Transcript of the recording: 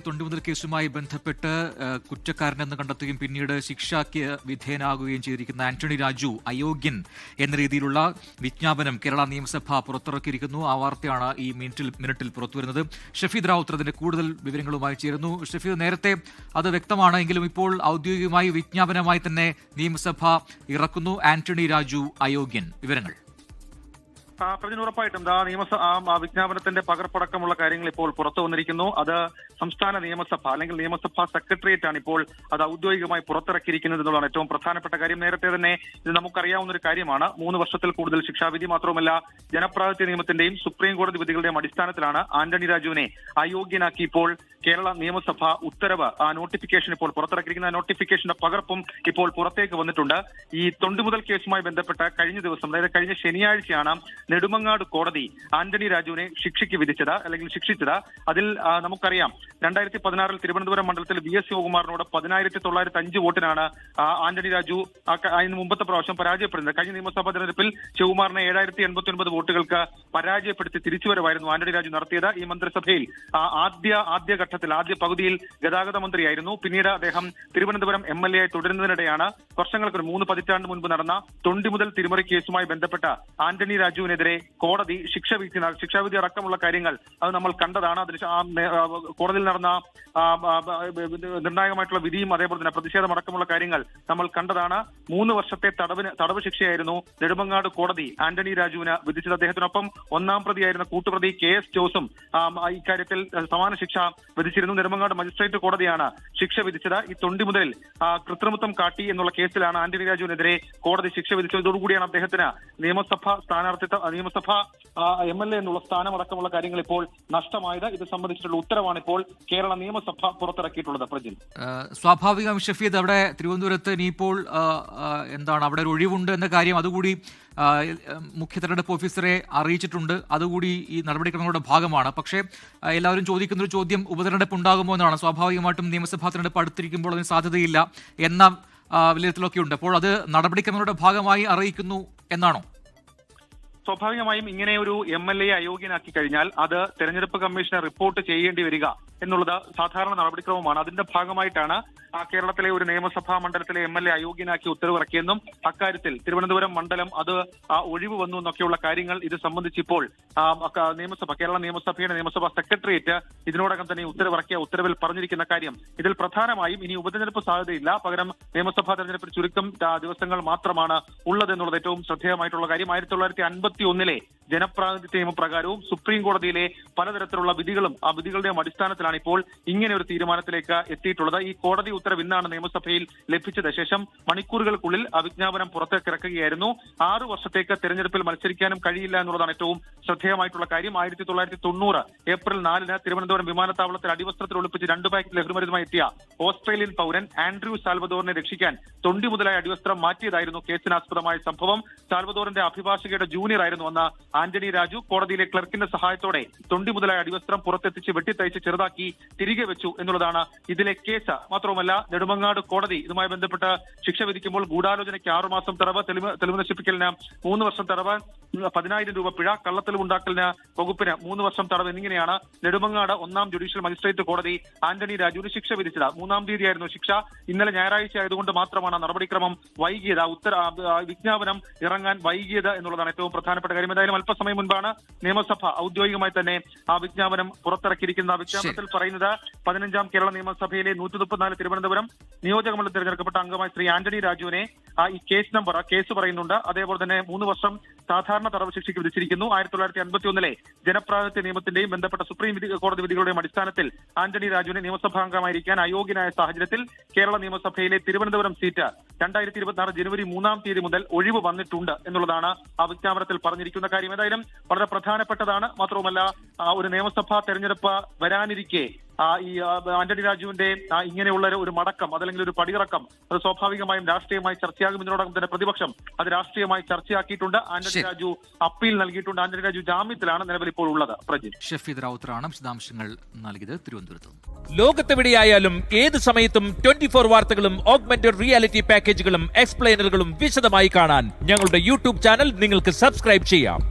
തൊണ്ടിമുതൽ കേസുമായി ബന്ധപ്പെട്ട് കുറ്റക്കാരനെന്ന് കണ്ടെത്തുകയും പിന്നീട് ശിക്ഷയ്ക്ക് വിധേയനാകുകയും ചെയ്തിരിക്കുന്ന ആന്റണി രാജു അയോഗ്യൻ എന്ന രീതിയിലുള്ള വിജ്ഞാപനം കേരള നിയമസഭ പുറത്തിറക്കിയിരിക്കുന്നു. ആ വാർത്തയാണ് ഈ മിനിറ്റിൽ പുറത്തുവരുന്നത്. ഷഫീദ് റാവുത്തർ അതിന്റെ കൂടുതൽ വിവരങ്ങളുമായി ചേരുന്നു. ഷഫീദ്, നേരത്തെ അത് വ്യക്തമാണ് എങ്കിലും ഇപ്പോൾ ഔദ്യോഗികമായി വിജ്ഞാപനമായി തന്നെ നിയമസഭ ഇറക്കുന്നു. ആന്റണി രാജു അയോഗ്യൻ. വിവരങ്ങൾ ഉറപ്പായിട്ടും വിജ്ഞാപനത്തിന്റെ പകർപ്പടക്കമുള്ള കാര്യങ്ങൾ ഇപ്പോൾ പുറത്തു വന്നിരിക്കുന്നു. അത് സംസ്ഥാന നിയമസഭ അല്ലെങ്കിൽ നിയമസഭാ സെക്രട്ടേറിയറ്റ് ആണ് ഇപ്പോൾ അത് ഔദ്യോഗികമായി പുറത്തിറക്കിയിരിക്കുന്നത് എന്നുള്ളതാണ് ഏറ്റവും പ്രധാനപ്പെട്ട കാര്യം. നേരത്തെ തന്നെ ഇത് നമുക്കറിയാവുന്ന ഒരു കാര്യമാണ്. 3 വർഷത്തിൽ കൂടുതൽ ശിക്ഷാവിധി, മാത്രമല്ല ജനപ്രാതിനിധ്യ നിയമത്തിന്റെയും സുപ്രീം കോടതി വിധികളുടെയും അടിസ്ഥാനത്തിലാണ് ആന്റണി രാജുവിനെ അയോഗ്യനാക്കി ഇപ്പോൾ കേരള നിയമസഭ ഉത്തരവ് നോട്ടിഫിക്കേഷൻ ഇപ്പോൾ പുറത്തിറക്കിയിരിക്കുന്ന നോട്ടിഫിക്കേഷന്റെ പകർപ്പും ഇപ്പോൾ പുറത്തേക്ക് വന്നിട്ടുണ്ട്. ഈ തൊണ്ടിമുതൽ കേസുമായി ബന്ധപ്പെട്ട് കഴിഞ്ഞ ദിവസം, അതായത് കഴിഞ്ഞ ശനിയാഴ്ചയാണ് നെടുമങ്ങാട് കോടതി ആന്റണി രാജുവിനെ ശിക്ഷിച്ചത്. അതിൽ നമുക്കറിയാം 2016 തിരുവനന്തപുരം മണ്ഡലത്തിൽ VS ശിവകുമാറിനോട് 10,905 വോട്ടിനാണ് ആന്റണി രാജു അതിന് മുമ്പത്തെ പ്രാവശ്യം പരാജയപ്പെടുന്നത്. കഴിഞ്ഞ നിയമസഭാ തെരഞ്ഞെടുപ്പിൽ ശിവകുമാറിനെ 7,089 വോട്ടുകൾക്ക് പരാജയപ്പെടുത്തി തിരിച്ചുവരവായിരുന്നു ആന്റണി രാജു നടത്തിയത്. ഈ മന്ത്രിസഭയിൽ ആദ്യ പകുതിയിൽ ഗതാഗത മന്ത്രിയായിരുന്നു. പിന്നീട് അദ്ദേഹം തിരുവനന്തപുരം MLA ആയി തുടരുന്നതിനിടെയാണ് വർഷങ്ങൾക്ക് 3 പതിറ്റാണ്ട് മുൻപ് നടന്ന തൊണ്ടിമുതൽ തിരിമറി കേസുമായി ബന്ധപ്പെട്ട ആന്റണി രാജുവിനെതിരെ കോടതി ശിക്ഷാവിധി അടക്കമുള്ള കാര്യങ്ങൾ അത് നമ്മൾ കണ്ടതാണ്. കോടതിയിൽ നടന്ന നിർണായകമായിട്ടുള്ള വിധിയും അതേപോലെ തന്നെ പ്രതിഷേധമടക്കമുള്ള കാര്യങ്ങൾ നമ്മൾ കണ്ടതാണ്. 3 വർഷത്തെ തടവ് ശിക്ഷയായിരുന്നു നെടുമങ്ങാട് കോടതി ആന്റണി രാജുവിന് വിധിച്ചത്. അദ്ദേഹത്തിനൊപ്പം 1-ാം പ്രതിയായിരുന്ന കൂട്ടുപ്രതി KS ജോസും ഇക്കാര്യത്തിൽ സമാന ശിക്ഷ വിധിച്ചിരുന്നു. നെടുമങ്ങാട് മജിസ്ട്രേറ്റ് കോടതിയാണ് ശിക്ഷ വിധിച്ചത്. ഈ തൊണ്ടിമുതലിൽ കൃത്രിമത്വം കാട്ടി എന്നുള്ള കേസിലാണ് ആന്റണി രാജുവിനെതിരെ കോടതി ശിക്ഷ വിധിച്ചത്. ഇതോടുകൂടിയാണ് അദ്ദേഹത്തിന് നിയമസഭാ MLA എന്നുള്ള സ്ഥാനമടക്കമുള്ള കാര്യങ്ങൾ ഇപ്പോൾ നഷ്ടമായത്. ഇത് സംബന്ധിച്ചിട്ടുള്ള ഉത്തരവാണ് ഇപ്പോൾ കേരള നിയമസഭ പുറത്തിറക്കിയിട്ടുള്ളത്. പ്രജിൽ, സ്വാഭാവികം ഷഫീദ്, അവിടെ തിരുവനന്തപുരത്ത് ഇനിയിപ്പോൾ എന്താണ് അവിടെ ഒരു ഒഴിവുണ്ട് എന്ന കാര്യം അതുകൂടി മുഖ്യ തെരഞ്ഞെടുപ്പ് ഓഫീസറെ അറിയിച്ചിട്ടുണ്ട്. അതുകൂടി ഈ നടപടിക്രമങ്ങളുടെ ഭാഗമാണ്. പക്ഷേ എല്ലാവരും ചോദിക്കുന്ന ഒരു ചോദ്യം ഉപതെരഞ്ഞെടുപ്പ് ഉണ്ടാകുമോ എന്നാണ്. സ്വാഭാവികമായിട്ടും നിയമസഭാ തെരഞ്ഞെടുപ്പ് അടുത്തിരിക്കുമ്പോൾ അതിന് സാധ്യതയില്ല എന്ന വിലയിരുത്തലൊക്കെ ഉണ്ട്. അപ്പോൾ അത് നടപടിക്രമങ്ങളുടെ ഭാഗമായി അറിയിക്കുന്നു എന്നാണോ? സ്വാഭാവികമായും ഇങ്ങനെ ഒരു MLA അയോഗ്യനാക്കി കഴിഞ്ഞാൽ അത് തെരഞ്ഞെടുപ്പ് കമ്മീഷനെ റിപ്പോർട്ട് ചെയ്യേണ്ടി വരിക എന്നുള്ളത് സാധാരണ നടപടിക്രമമാണ്. അതിന്റെ ഭാഗമായിട്ടാണ് കേരളത്തിലെ ഒരു നിയമസഭാ മണ്ഡലത്തിലെ MLA അയോഗ്യനാക്കി ഉത്തരവിറക്കിയെന്നും അക്കാര്യത്തിൽ തിരുവനന്തപുരം മണ്ഡലം അത് ഒഴിവ് വന്നു എന്നൊക്കെയുള്ള കാര്യങ്ങൾ ഇത് സംബന്ധിച്ചിപ്പോൾ കേരള നിയമസഭയുടെ നിയമസഭാ സെക്രട്ടേറിയറ്റ് ഇതിനോടകം തന്നെ ഉത്തരവിറക്കിയ ഉത്തരവിൽ പറഞ്ഞിരിക്കുന്ന കാര്യം, ഇതിൽ പ്രധാനമായും ഇനി ഉപതെരഞ്ഞെടുപ്പ് സാധ്യതയില്ല, പകരം നിയമസഭാ തെരഞ്ഞെടുപ്പിൽ ചുരുക്കം ദിവസങ്ങൾ മാത്രമാണ് ഉള്ളത് എന്നുള്ളത് ഏറ്റവും ശ്രദ്ധേയമായിട്ടുള്ള കാര്യം. 1951 ജനപ്രാതിനിധ്യ നിയമപ്രകാരവും സുപ്രീം കോടതിയിലെ പലതരത്തിലുള്ള വിധികളും ആ വിധികളുടെയും അടിസ്ഥാനത്തിലാണ് ഇപ്പോൾ ഇങ്ങനെ ഒരു തീരുമാനത്തിലേക്ക് എത്തിയിട്ടുള്ളത്. ഈ കോടതി ഉത്തരവ് ഇന്നാണ് നിയമസഭയിൽ ലഭിച്ചത്. ശേഷം മണിക്കൂറുകൾക്കുള്ളിൽ ആ വിജ്ഞാപനം പുറത്തേക്ക് ഇറക്കുകയായിരുന്നു. 6 വർഷത്തേക്ക് തെരഞ്ഞെടുപ്പിൽ മത്സരിക്കാനും കഴിയില്ല എന്നുള്ളതാണ് ഏറ്റവും ശ്രദ്ധേയമായിട്ടുള്ള കാര്യം. 1990 ഏപ്രിൽ 4-ന് തിരുവനന്തപുരം വിമാനത്താവളത്തിൽ അടിവസ്ത്രത്തിൽ ഒളിപ്പിച്ച് 2 പാക്കറ്റ് ലഹരിമരുന്നുമായി എത്തിയ ഓസ്ട്രേലിയൻ പൗരൻ ആൻഡ്രൂ സാൽവദോറിനെ രക്ഷിക്കാൻ തൊണ്ടിമുതലായ അടിവസ്ത്രം മാറ്റിയതായിരുന്നു കേസിനാസ്പദമായ സംഭവം. സാൽവദോറിന്റെ അഭിഭാഷകയുടെ ജൂനിയർ ആയിരുന്നു അന്ന് ആന്റണി രാജു. കോടതിയിലെ ക്ലർക്കിന്റെ സഹായത്തോടെ തൊണ്ടിമുതലായ അടിവസ്ത്രം പുറത്തെത്തിച്ച് വെട്ടിത്തയച്ച് ചെറുതാക്കി തിരികെ വെച്ചു എന്നുള്ളതാണ് ഇതിലെ കേസ്. മാത്രവുമല്ല, നെടുമങ്ങാട് കോടതി ഇതുമായി ബന്ധപ്പെട്ട് ശിക്ഷ വിധിക്കുമ്പോൾ ഗൂഢാലോചനയ്ക്ക് 6 മാസം തടവ്, തെളിവ് നശിപ്പിക്കലിന് 3 വർഷം തടവ്, 10,000 രൂപ പിഴ, കള്ളത്തെളിവുണ്ടാക്കലിന് വകുപ്പിന് 3 വർഷം തടവ് എന്നിങ്ങനെയാണ് നെടുമങ്ങാട് 1-ാം ജുഡീഷ്യൽ മജിസ്ട്രേറ്റ് കോടതി ആന്റണി രാജുവിന് ശിക്ഷ വിധിച്ചത്. 3-ാം തീയതിയായിരുന്നു ശിക്ഷ. ഇന്നലെ ഞായറാഴ്ച ആയതുകൊണ്ട് മാത്രമാണ് നടപടിക്രമം വൈകിയത്, വിജ്ഞാപനം ഇറങ്ങാൻ വൈകിയത് എന്നുള്ളതാണ് ഏറ്റവും പ്രധാനപ്പെട്ട കാര്യം. ഏതായാലും അല്പസമയം മുൻപാണ് നിയമസഭ ഔദ്യോഗികമായി തന്നെ ആ വിജ്ഞാപനം പുറത്തിറക്കിയിരിക്കുന്നത്. ആ വിജ്ഞാപനത്തിൽ പറയുന്നത് 15-ാം കേരള നിയമസഭയിലെ 134 തിരുവനന്തപുരം നിയോജകമണ്ഡലത്തിൽ തിരഞ്ഞെടുക്കപ്പെട്ട അംഗമായ ശ്രീ ആന്റണി രാജുവിനെ ഈ കേസ് പറയുന്നുണ്ട്. അതേപോലെ തന്നെ 3 വർഷം സാധാരണ തടവ് ശിക്ഷയ്ക്ക് വിധിച്ചിരിക്കുന്നു. 1951 ജനപ്രാതിനിധ്യ നിയമത്തിന്റെയും ബന്ധപ്പെട്ട സുപ്രീം കോടതി വിധികളുടെയും അടിസ്ഥാനത്തിൽ ആന്റണി രാജുവിനെ നിയമസഭാംഗമായിരിക്കാൻ അയോഗ്യനായ സാഹചര്യത്തിൽ കേരള നിയമസഭയിലെ തിരുവനന്തപുരം സീറ്റ് 2026 ജനുവരി 3-ാം തീയതി മുതൽ ഒഴിവ് വന്നിട്ടുണ്ട് എന്നുള്ളതാണ് ആ വിജ്ഞാപനത്തിൽ പറഞ്ഞിരിക്കുന്ന കാര്യം. ഏതായാലും വളരെ പ്രധാനപ്പെട്ടതാണ്. മാത്രവുമല്ല, ഒരു നിയമസഭാ തെരഞ്ഞെടുപ്പ് വരാനിരിക്കെ ഈ ആന്റണി രാജുവിന്റെ ഇങ്ങനെയുള്ള ഒരു മടക്കം അതല്ലെങ്കിൽ ഒരു പടിയിറക്കം അത് സ്വാഭാവികമായും രാഷ്ട്രീയമായി ചർച്ചയാകും. ഇതിനോടകം തന്നെ പ്രതിപക്ഷം അത് രാഷ്ട്രീയമായി ചർച്ചയാക്കിയിട്ടുണ്ട്. ആന്റണി രാജു അപ്പീൽ നൽകിയിട്ടുണ്ട്. ആന്റണി രാജു ജാമ്യത്തിലാണ് നിലവിൽ ഇപ്പോൾ ഉള്ളത്. ഷഫീദ് റാവുത്തറാണ് വിശദാംശങ്ങൾ നൽകിയത് തിരുവനന്തപുരത്ത്. ലോകത്തെവിടെയായാലും ഏത് സമയത്തും 24 വാർത്തകളും ഓഗ്മെന്റഡ് റിയാലിറ്റി പാക്കേജുകളും എക്സ്പ്ലെയിനറുകളും വിശദമായി കാണാൻ ഞങ്ങളുടെ യൂട്യൂബ് ചാനൽ നിങ്ങൾക്ക് സബ്സ്ക്രൈബ് ചെയ്യാം.